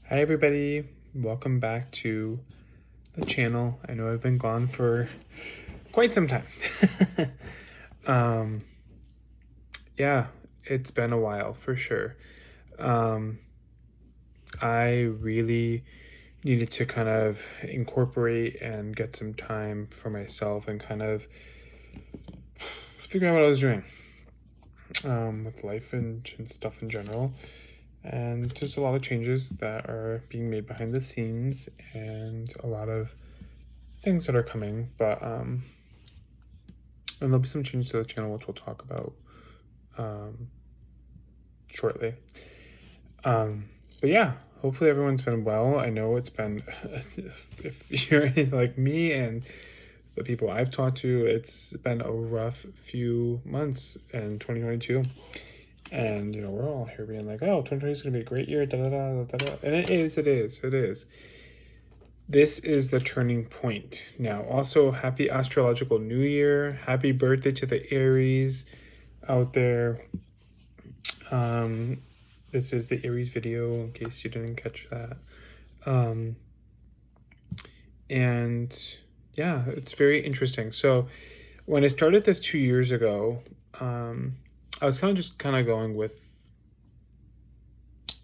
Hi everybody, welcome back to the channel. I know I've been gone for quite some time. um, yeah, it's been a while for sure. I really needed to kind of incorporate and get some time for myself and kind of figure out what I was doing with life and stuff in general. And there's a lot of changes that are being made behind the scenes and a lot of things that are coming, but and there'll be some changes to the channel which we'll talk about shortly. But yeah, hopefully everyone's been well. I know it's been if you're like me and the people I've talked to, it's been a rough few months in 2022. And, you know, we're all here being like, oh, 2020 is going to be a great year, da-da-da. And it is. This is the turning point. Now, also, happy astrological new year. Happy birthday to the Aries out there. This is the Aries video, in case you didn't catch that. And, yeah, it's very interesting. So, when I started this 2 years ago, I was kind of going with,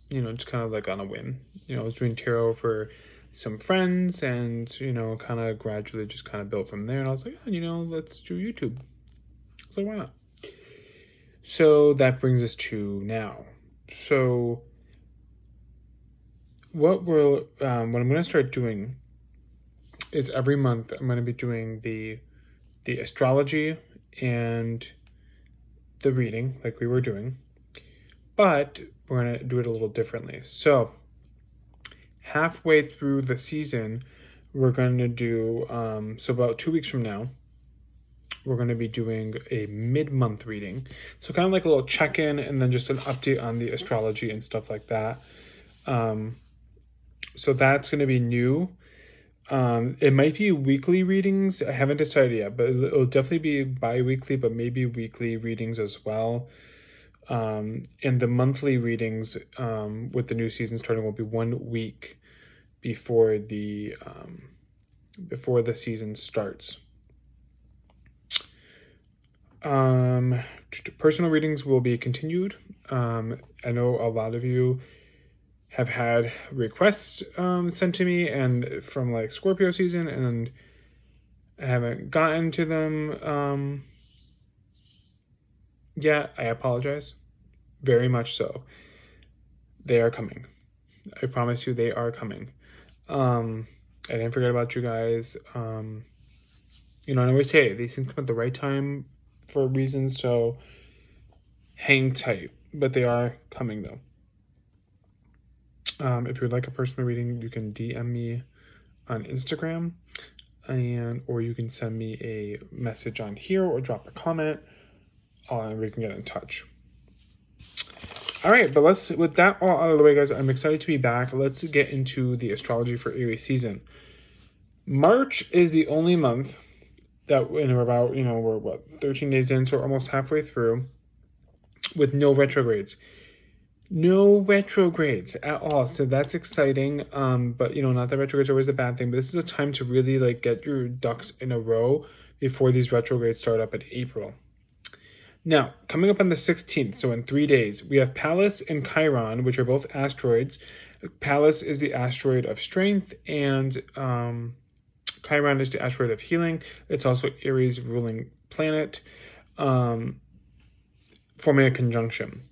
you know, just kind of like on a whim. You know, I was doing tarot for some friends and, you know, kind of gradually just kind of built from there. And I was like, oh, you know, let's do YouTube. So why not? So that brings us to now. So what I'm going to start doing is every month I'm going to be doing the astrology and the reading like we were doing, but we're going to do it a little differently. So halfway through the season, we're going to do, so about 2 weeks from now, we're going to be doing a mid-month reading. So kind of like a little check-in and then just an update on the astrology and stuff like that. So that's going to be new. It might be weekly readings. I haven't decided yet, but it'll definitely be bi-weekly, but maybe weekly readings as well. And the monthly readings with the new season starting will be 1 week before the season starts. Personal readings will be continued. I know a lot of you have had requests sent to me and from like Scorpio season, and I haven't gotten to them yet. I apologize. Very much so. They are coming. I promise you they are coming. I didn't forget about you guys. You know, and I always say these things come at the right time for a reason, so hang tight. But they are coming though. If you would like a personal reading, you can DM me on Instagram, or you can send me a message on here or drop a comment, and we can get in touch. All right, but with that all out of the way, guys, I'm excited to be back. Let's get into the astrology for Aries season. March is the only month that we're about, you know, we're 13 days in, so we're almost halfway through, with no retrogrades. No retrogrades at all, so that's exciting. But you know, not that retrogrades are always a bad thing, but this is a time to really like get your ducks in a row before these retrogrades start up in April. Now, coming up on the 16th, so in 3 days, we have Pallas and Chiron, which are both asteroids. Pallas is the asteroid of strength, and Chiron is the asteroid of healing. It's also Aries' ruling planet, forming a conjunction.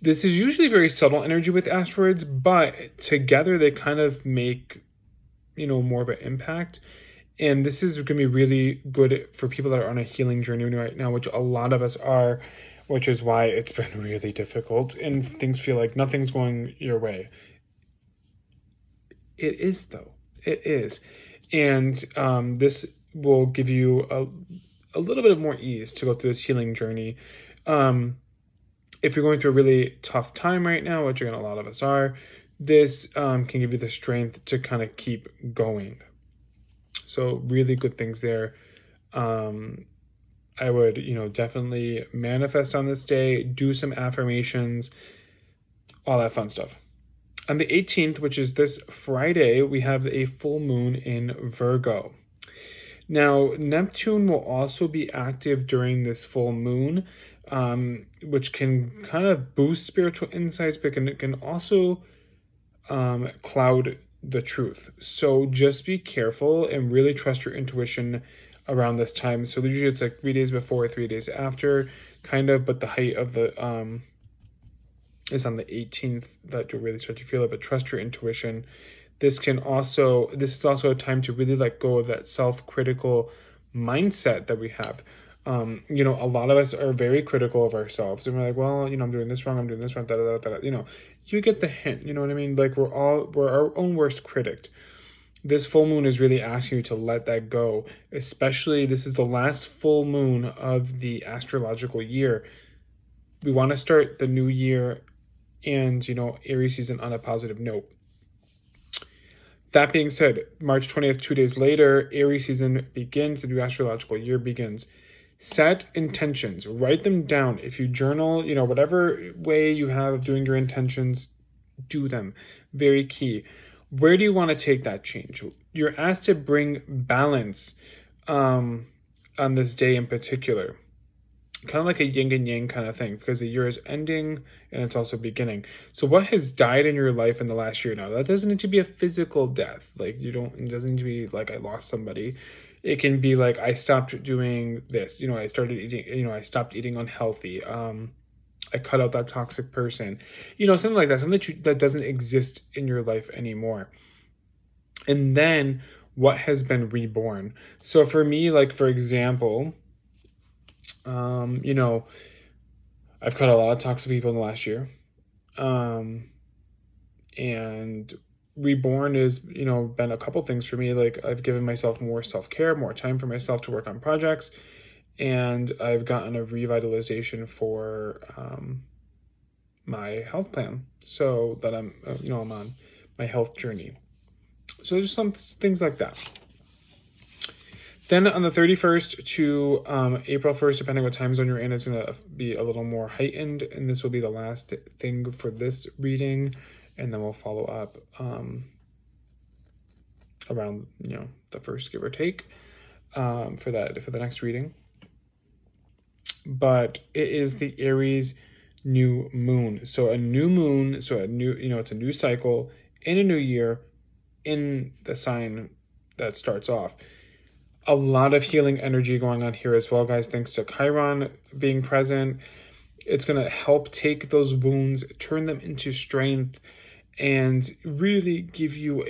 This is usually very subtle energy with asteroids, but together they kind of make, you know, more of an impact. And this is going to be really good for people that are on a healing journey right now, which a lot of us are, which is why it's been really difficult and things feel like nothing's going your way. It is, though. It is. And this will give you a little bit of more ease to go through this healing journey. If you're going through a really tough time right now, which again, a lot of us are, this can give you the strength to kind of keep going. So really good things there. I would, you know, definitely manifest on this day, do some affirmations, all that fun stuff. On the 18th, which is this Friday, we have a full moon in Virgo. Now, Neptune will also be active during this full moon, which can kind of boost spiritual insights, but can also cloud the truth. So just be careful and really trust your intuition around this time. So usually it's like 3 days before, 3 days after, kind of, but the height of the is on the 18th that you'll really start to feel it. But trust your intuition. This is also a time to really let go of that self-critical mindset that we have. A lot of us are very critical of ourselves, and we're like, well, I'm doing this wrong, da, da, da, da. You get the hint, you know what I mean? Like we're our own worst critic. This full moon is really asking you to let that go, especially this is the last full moon of the astrological year. We want to start the new year and, Aries season on a positive note. That being said, March 20th, 2 days later, Aries season begins, the new astrological year begins. Set intentions, write them down. If you journal, whatever way you have of doing your intentions, do them. Very key. Where do you want to take that change? You're asked to bring balance on this day in particular. Kind of like a yin and yang kind of thing, because the year is ending and it's also beginning. So what has died in your life in the last year? Now, that doesn't need to be a physical death. It doesn't need to be like I lost somebody. It can be like I stopped doing this. I started eating, I stopped eating unhealthy. I cut out that toxic person. Something like that. Something that doesn't exist in your life anymore. And then what has been reborn. So for me, like, for example, I've cut a lot of toxic people in the last year. And reborn is, been a couple things for me. Like I've given myself more self-care, more time for myself to work on projects. And I've gotten a revitalization for my health plan. So that I'm on my health journey. So just some things like that. Then on the 31st to April 1st, depending what time zone you're in, it's going to be a little more heightened. And this will be the last thing for this reading. And then we'll follow up around, the first, give or take, for the next reading. But it is the Aries new moon. So a new moon, it's a new cycle in a new year in the sign that starts off. A lot of healing energy going on here as well, guys, thanks to Chiron being present. It's going to help take those wounds, turn them into strength, and really give you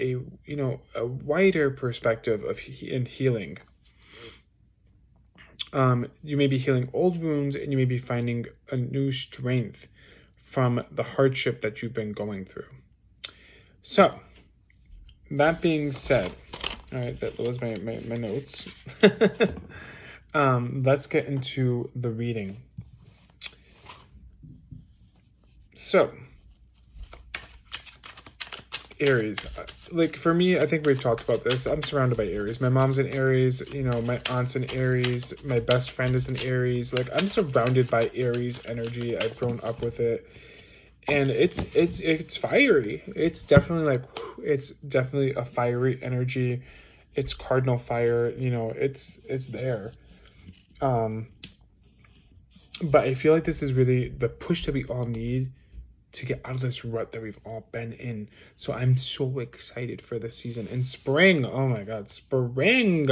a wider perspective in healing. You may be healing old wounds, and you may be finding a new strength from the hardship that you've been going through. So, that being said, all right, that was my notes. Let's get into the reading. So, Aries. Like for me, I think we've talked about this. I'm surrounded by Aries. My mom's an Aries, my aunt's an Aries, my best friend is an Aries. Like I'm surrounded by Aries energy. I've grown up with it. And it's fiery. It's definitely a fiery energy. It's cardinal fire, it's there. But I feel like this is really the push that we all need to get out of this rut that we've all been in. So I'm so excited for this season. And spring, oh my God, spring.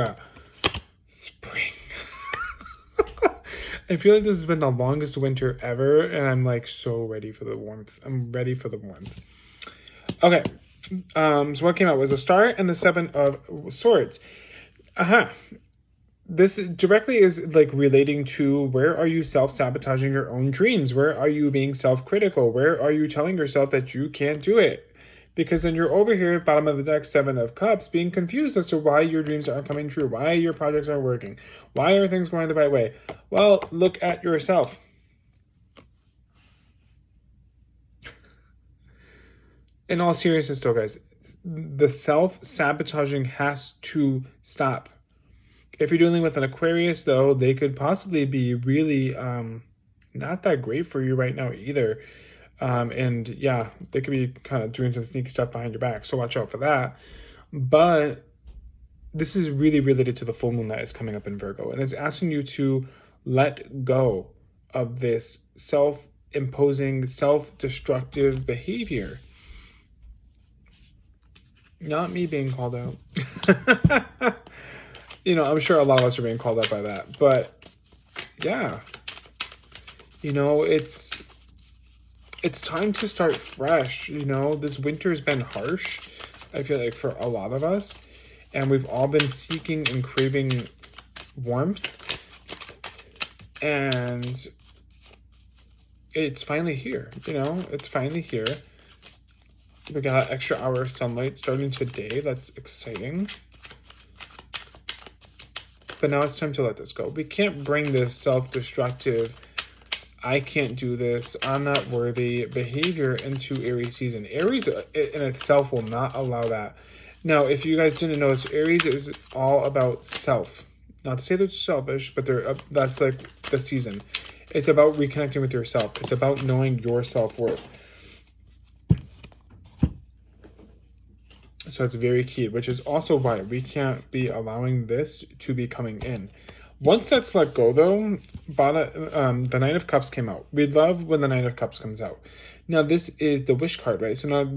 I feel like this has been the longest winter ever, and I'm like so ready for the warmth. I'm ready for the warmth. Okay, so what came out was the Star and the Seven of Swords. This directly is like relating to where are you self-sabotaging your own dreams? Where are you being self-critical? Where are you telling yourself that you can't do it? Because then you're over here, bottom of the deck, Seven of Cups, being confused as to why your dreams aren't coming true, why your projects aren't working, why are things going the right way? Well, look at yourself. In all seriousness though, guys, the self-sabotaging has to stop. If you're dealing with an Aquarius, though, they could possibly be really not that great for you right now either. And yeah, they could be kind of doing some sneaky stuff behind your back, so watch out for that. But this is really related to the full moon that is coming up in Virgo, and it's asking you to let go of this self-imposing, self-destructive behavior. Not me being called out. You know, I'm sure a lot of us are being called out by that, but yeah, you know, it's time to start fresh. You know, this winter has been harsh, I feel like, for a lot of us, and we've all been seeking and craving warmth, and it's finally here. You know, it's finally here. We got an extra hour of sunlight starting today. That's exciting. But now it's time to let this go. We can't bring this self-destructive, I can't do this, I'm not worthy behavior into Aries season. Aries in itself will not allow that. Now, if you guys didn't know this, Aries is all about self. Not to say they're selfish, but that's like the season. It's about reconnecting with yourself. It's about knowing your self-worth. So it's very key, which is also why we can't be allowing this to be coming in. Once that's let go, though, the Nine of Cups came out. We love when the Nine of Cups comes out. Now, this is the wish card, right? So now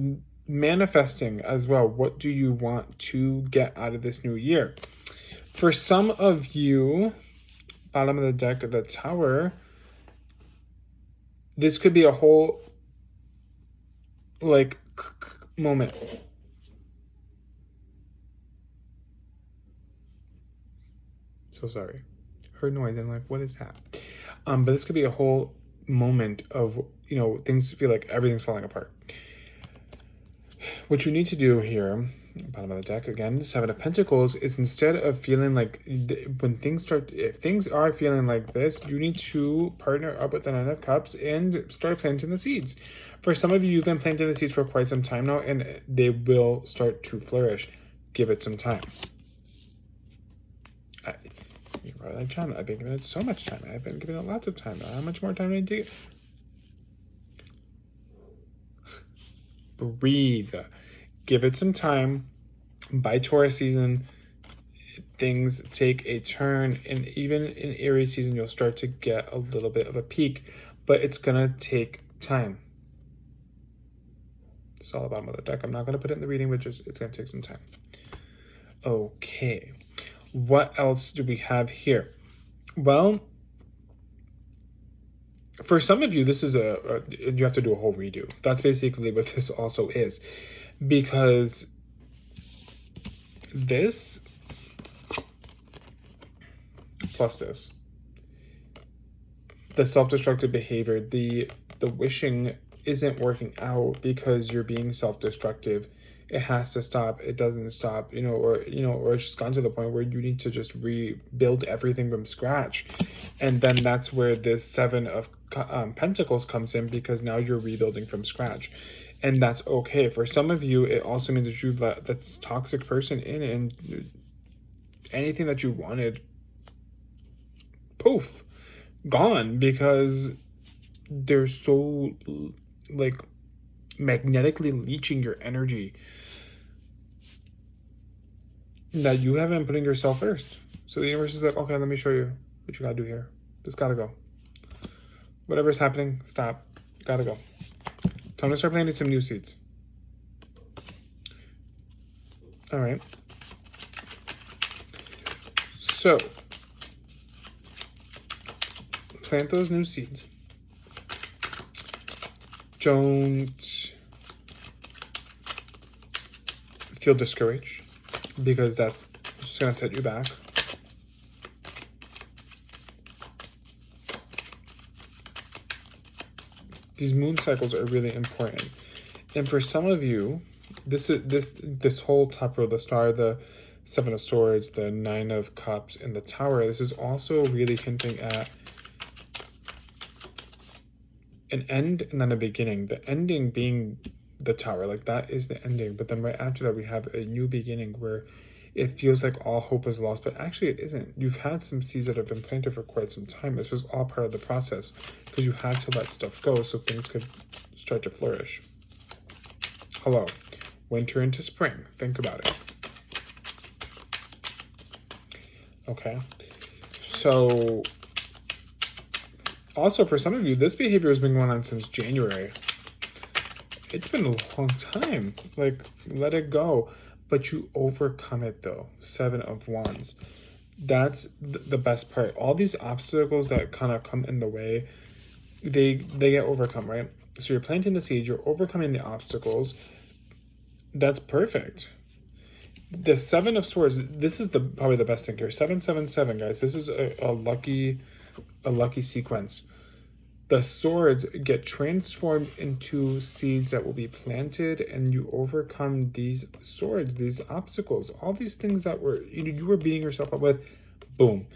manifesting as well. What do you want to get out of this new year? For some of you, bottom of the deck of the Tower, this could be a whole, like, moment. So sorry. Heard noise and I'm like, what is that? But this could be a whole moment of, you know, things feel like everything's falling apart. What you need to do here, bottom of the deck again, Seven of Pentacles, is instead of feeling like if things are feeling like this, you need to partner up with the Nine of Cups and start planting the seeds. For some of you, you've been planting the seeds for quite some time now, and they will start to flourish. Give it some time. You are like, John, I've been giving it so much time. I've been giving it lots of time. How much more time do I need to breathe? Give it some time. By Taurus season, things take a turn. And even in Aries season, you'll start to get a little bit of a peak. But it's going to take time. It's all bottom of the deck. I'm not going to put it in the reading, but it's going to take some time. Okay. What else do we have here? Well, for some of you, this is you have to do a whole redo. That's basically what this also is. Because this plus this, the self-destructive behavior, the wishing isn't working out because you're being self-destructive. It has to stop. It doesn't stop, or it's just gone to the point where you need to just rebuild everything from scratch. And then that's where this Seven of Pentacles comes in, because now you're rebuilding from scratch. And that's okay. For some of you, it also means that you've let that toxic person in, and anything that you wanted, poof, gone, because they're so, like, magnetically leeching your energy that you haven't putting yourself first. So the universe is like, okay, let me show you what you gotta do here. Just gotta go. Whatever's happening, stop. Gotta go. Time to start planting some new seeds. All right. So plant those new seeds. Don't feel discouraged, because that's just going to set you back. These moon cycles are really important. And for some of you, this whole top row, the Star, the Seven of Swords, the Nine of Cups, and the Tower, this is also really hinting at an end and then a beginning. The ending being the Tower, like that is the ending. But then right after that, we have a new beginning where it feels like all hope is lost, but actually it isn't. You've had some seeds that have been planted for quite some time. This was all part of the process because you had to let stuff go so things could start to flourish. Hello, winter into spring. Think about it. Okay, so also for some of you, this behavior has been going on since January. It's been a long time. Like, let it go. But you overcome it though. 7 of Wands. That's the best part. All these obstacles that kind of come in the way, they get overcome, right? So you're planting the seed, you're overcoming the obstacles. That's perfect. The 7 of Swords, this is probably the best thing here. 777, guys. This is a lucky sequence. The swords get transformed into seeds that will be planted, and you overcome these swords, these obstacles, all these things that you were beating yourself up with. Boom.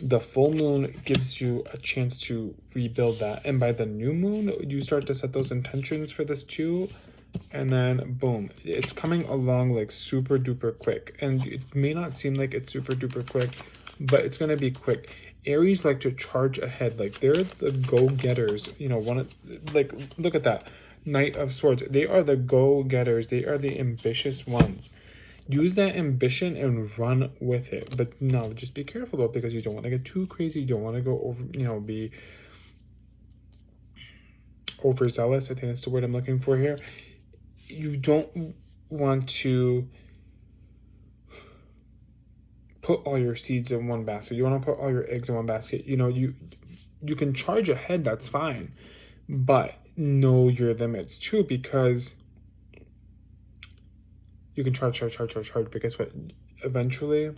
The full moon gives you a chance to rebuild that, and by the new moon, you start to set those intentions for this too. And then boom, it's coming along like super duper quick. And it may not seem like it's super duper quick, but it's going to be quick. Aries like to charge ahead. Like, they're the go-getters. You know, like, look at that. Knight of Swords. They are the go-getters. They are the ambitious ones. Use that ambition and run with it. But no, just be careful though, because you don't want to get too crazy. You don't want to go over, you know, be overzealous. I think that's the word I'm looking for here. You don't want to put all your seeds in one basket. You want to put all your eggs in one basket. You know, you can charge ahead, that's fine. But know your limits too, because you can charge. But guess what? Eventually,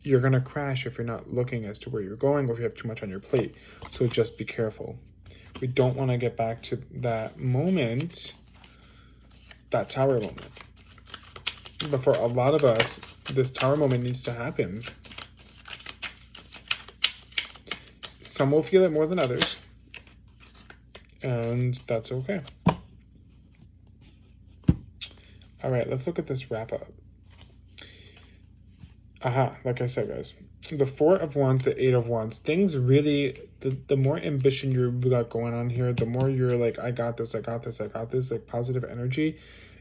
you're going to crash if you're not looking as to where you're going, or if you have too much on your plate. So just be careful. We don't want to get back to that moment, that tower moment. But for a lot of us, this tower moment needs to happen. Some will feel it more than others, and that's okay. All right, let's look at this wrap up. Like I said, guys, the 4 of Wands, the 8 of Wands, things really, the more ambition you've got going on here, the more you're like, I got this, like positive energy,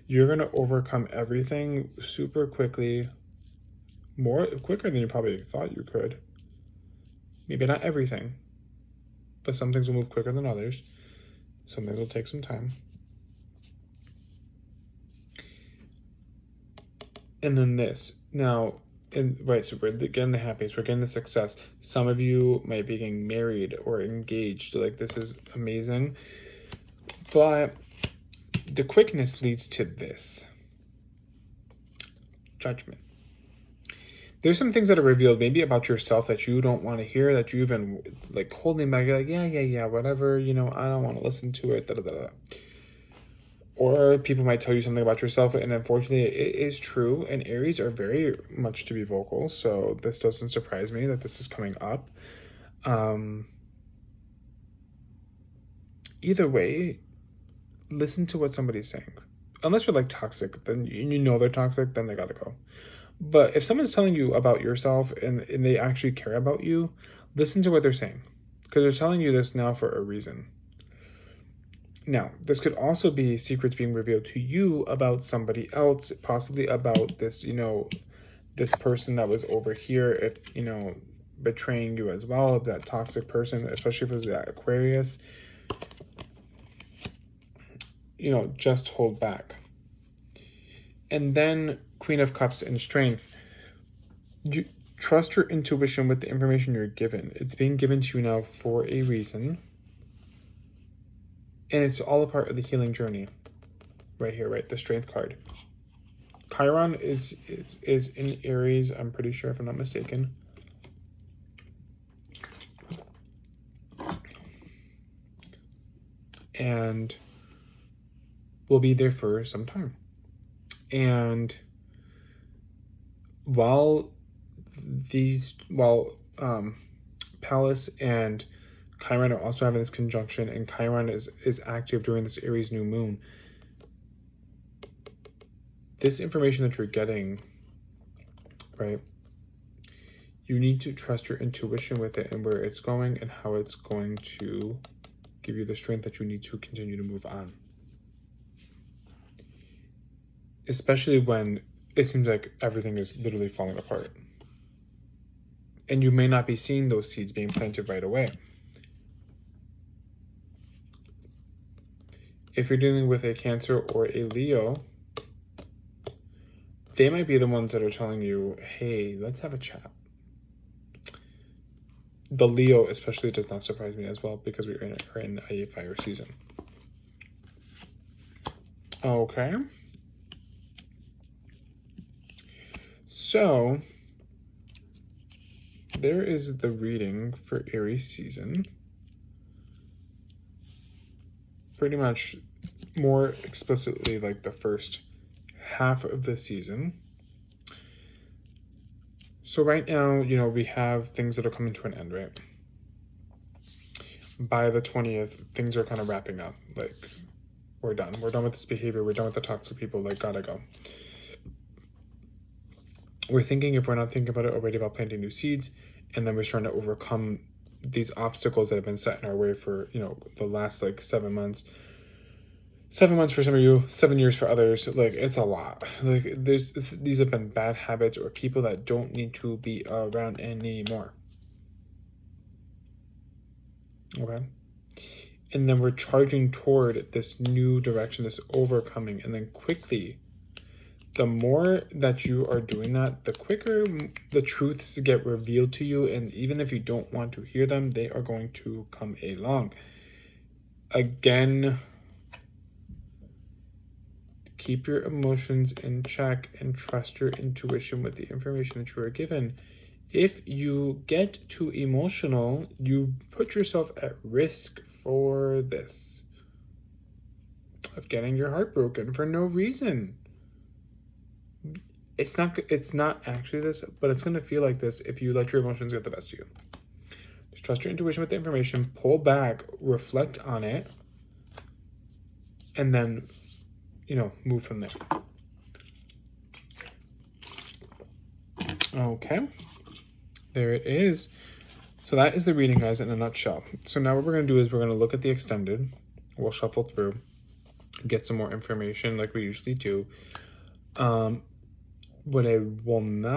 you're going to overcome everything super quickly, quicker than you probably thought you could. Maybe not everything, but some things will move quicker than others. Some things will take some time. And then this. Now, so we're getting the happiness, we're getting the success. Some of you might be getting married or engaged. Like, this is amazing. But the quickness leads to this. Judgment. There's some things that are revealed maybe about yourself that you don't want to hear, that you've been like holding back. You're like, yeah, whatever, you know, I don't want to listen to it. Or people might tell you something about yourself, and unfortunately it is true. And Aries are very much to be vocal, so this doesn't surprise me that this is coming up. Either way, listen to what somebody's saying. Unless you're like toxic, then you know they're toxic, then they gotta go. But if someone's telling you about yourself and they actually care about you, listen to what they're saying, because they're telling you this now for a reason. Now, this could also be secrets being revealed to you about somebody else, possibly about this, you know, this person that was over here, if, you know, betraying you as well, that toxic person, especially if it was that Aquarius. You know, just hold back. And then Queen of Cups and Strength. You trust your intuition with the information you're given. It's being given to you now for a reason. And it's all a part of the healing journey. Right here, right? The Strength card. Chiron is in Aries, I'm pretty sure, if I'm not mistaken. And will be there for some time. And while Pallas and Chiron are also having this conjunction, and Chiron is active during this Aries new moon, this information that you're getting, right? You need to trust your intuition with it and where it's going and how it's going to give you the strength that you need to continue to move on. Especially when it seems like everything is literally falling apart. And you may not be seeing those seeds being planted right away. If you're dealing with a Cancer or a Leo, they might be the ones that are telling you, hey, let's have a chat. The Leo especially does not surprise me as well because we're in a fire season. Okay. So there is the reading for Aries season. Pretty much more explicitly like the first half of the season. So right now, you know, we have things that are coming to an end, right? By the 20th, things are kind of wrapping up. Like, we're done. We're done with this behavior. We're done with the toxic people. Like, gotta go. We're thinking, if we're not thinking about it already, about planting new seeds, and then we're trying to overcome these obstacles that have been set in our way for, you know, the last like 7 months. 7 months for some of you, 7 years for others. Like, it's a lot. Like, these have been bad habits or people that don't need to be around anymore. Okay. And then we're charging toward this new direction, this overcoming, and then quickly, the more that you are doing that, the quicker the truths get revealed to you. And even if you don't want to hear them, they are going to come along. Again, keep your emotions in check and trust your intuition with the information that you are given. If you get too emotional, you put yourself at risk for this, of getting your heart broken for no reason. It's not actually this, but it's going to feel like this if you let your emotions get the best of you. Just trust your intuition with the information, pull back, reflect on it, and then, you know, move from there. Okay, there it is. So that is the reading, guys, in a nutshell. So now what we're going to do is we're going to look at the extended. We'll shuffle through, get some more information like we usually do. What I will not